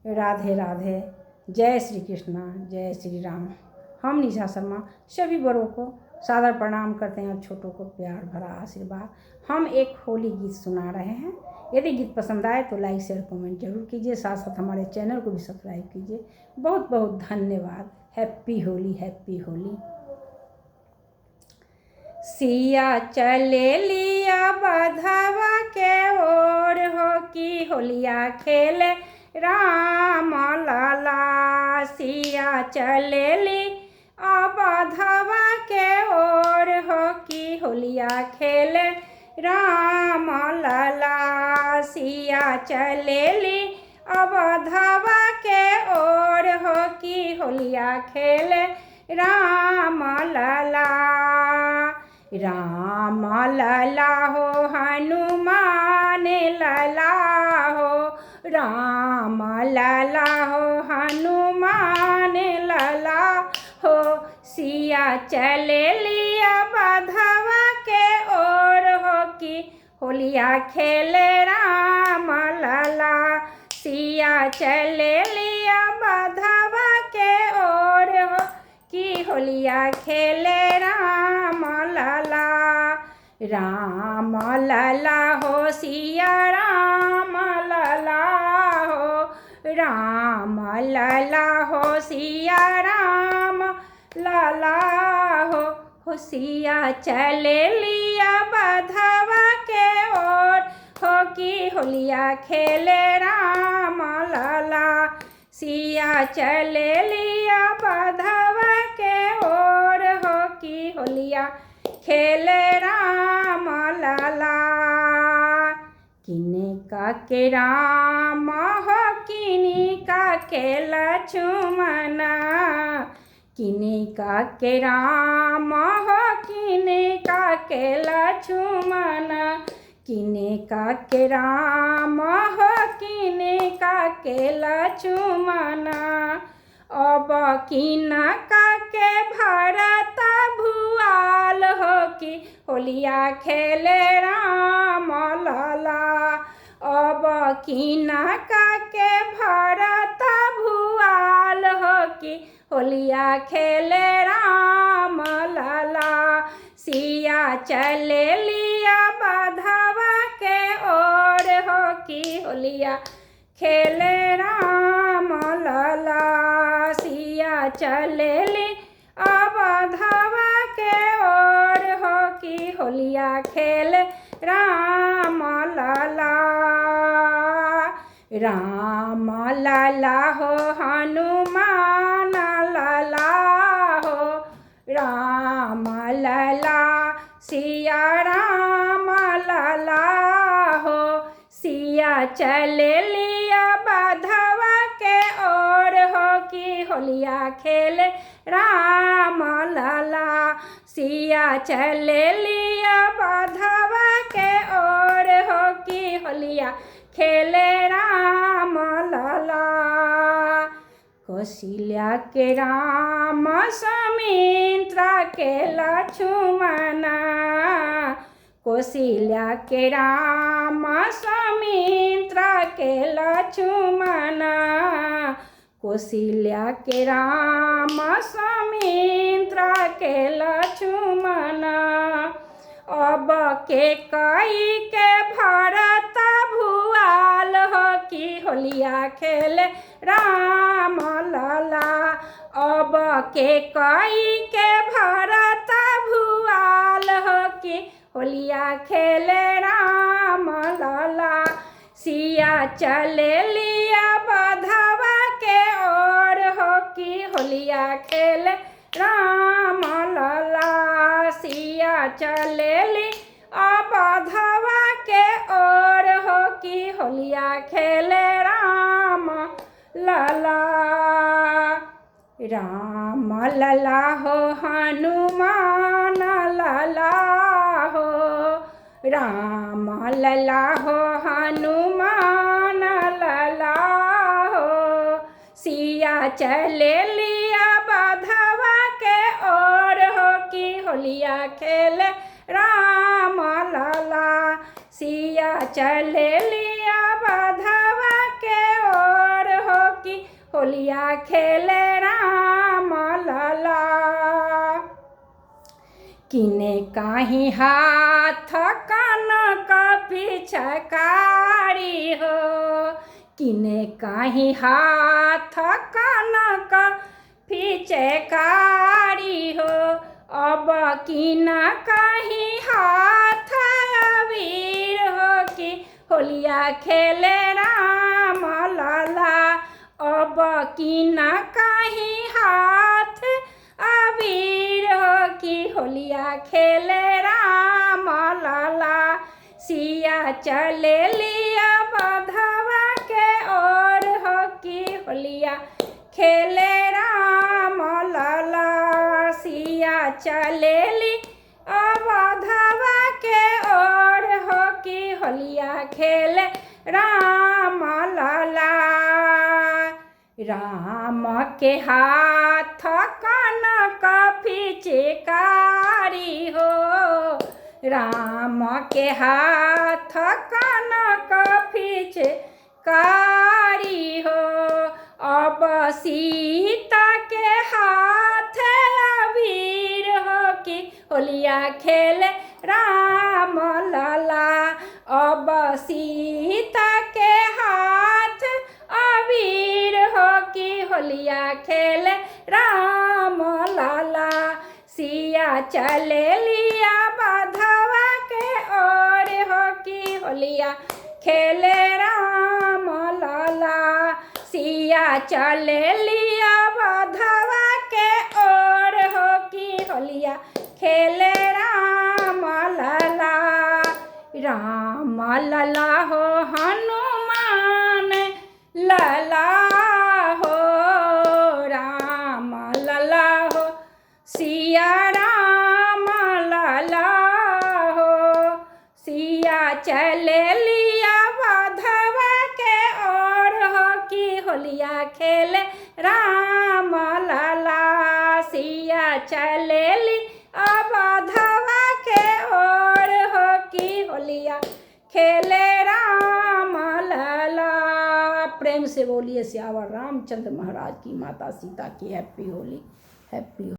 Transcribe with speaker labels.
Speaker 1: राधे राधे। जय श्री कृष्णा, जय श्री राम। हम निशा शर्मा सभी बड़ों को सादर प्रणाम करते हैं और छोटों को प्यार भरा आशीर्वाद। हम एक होली गीत सुना रहे हैं। यदि गीत पसंद आए तो लाइक शेयर कमेंट जरूर कीजिए, साथ साथ हमारे चैनल को भी सब्सक्राइब कीजिए। बहुत बहुत धन्यवाद। Happy Holi, happy Holi. सिया चले लिया बधवा के ओर हो की होलिया खेले राम लाला। सिया चले ली बधवा के ओर हो की होलिया खेले राम लाला। सिया चले ली बधवा के ओर हो की होलिया खेले राम लाला। राम लला हो हनुमान लला हो, राम लला हो हनुमान लला हो। सिया चले लिया बधवा के ओर हो की होलिया खेले राम लला। सिया चले लिया बधवा के ओर हो की होलिया खेले राम लला। राम लला हो सिया राम लला हो, राम लला हो सिया राम लला हो। सिया चले लिया बधवा के ओर हो की होलिया खेले राम लला। सिया चले लिया बधवा के ओर हो की होलिया खेले राम लला। किने का के राम हो किनी का के लक्ष्मणा, किने का के राम हो किने का के लक्ष्मणा, किने का के राम हो किने का के लक्ष्मणा। अब किना का के भरत भुआल हो की होलिया खेले राम लला। अब किना का के भरत भुआल हो की होलिया खेले राम लला। सिया चले लिया बधवा के ओर हो की होलिया खेले राम लला। सिया चले ली बधवा के ओर हो की होलिया खेले राम लला। राम लला हो हनुमान लला हो, राम लला सिया राम लला हो। सिया चले लिया बधवा के ओर हो की होलिया खेले राम लला। सिया चले लिया बधवा के ओर हो की होलिया खेले राम लला। कौशल्या के राम सुमित्रा के लक्ष्मणा, कौशल्या के राम सुमित्रा के लक्ष्मणा, कौशल्या के राम सुमित्रा के लक्ष्मणा। अब के कई के भरत भुआल हो की होलिया खेले राम लला। अब के कई के भरत भुआल हो की होलिया खेले राम लला। सिया चले लिया बधवा के ओर हो की होलिया खेले राम लला। सिया चले ली बधवा के ओर हो की होलिया खेले राम लला। राम लला हो हनुमान लला हो, राम लला हो हनुमान लला हो। सिया चले लिया बधवा के ओर हो की होलिया खेले राम लला। सिया चले लिया बधवा के ओर हो होलिया खेले राम लाला। किने काही हाथ कनक पिचकारी हो, किने काही हाथ कनक पिचकारी हो। अब किन काही हाथ अबीर हो कि होलिया खेले राम लाला। अब किन काही हाथ अबीर हो कि होलिया खेले राम लाला। सिया चले लिया बधवा के ओर हो कि होलिया खेले राम लाला। सिया चले ली बधवा के ओर हो कि होलिया खेले राम लाला। राम के हाथ कनक पिचकारी हो, राम के हाथ कनक पिचकारी हो। अब सीता के हाथ अबीर हो कि होलिया खेले राम लाला। अब सीता के हाथ अबीर हो कि होलिया खेले राम लाला। सिया चले लिया बधवा के ओर हो कि होलिया खेले राम लाला। सिया चले लिया बधवा के ओर हो कि होलिया खेले राम लाला। राम लला हो हनुमान लला हो, राम लला हो सिया राम लला हो। सिया चले लिया बधवा के ओर हो कि होलिया खेले राम लाला। सिया चले ली बधवा के ओर हो कि होलिया खेले राम लाला। प्रेम से बोलिए सियावर रामचंद्र महाराज की, माता सीता की हैप्पी होली, हैप्पी।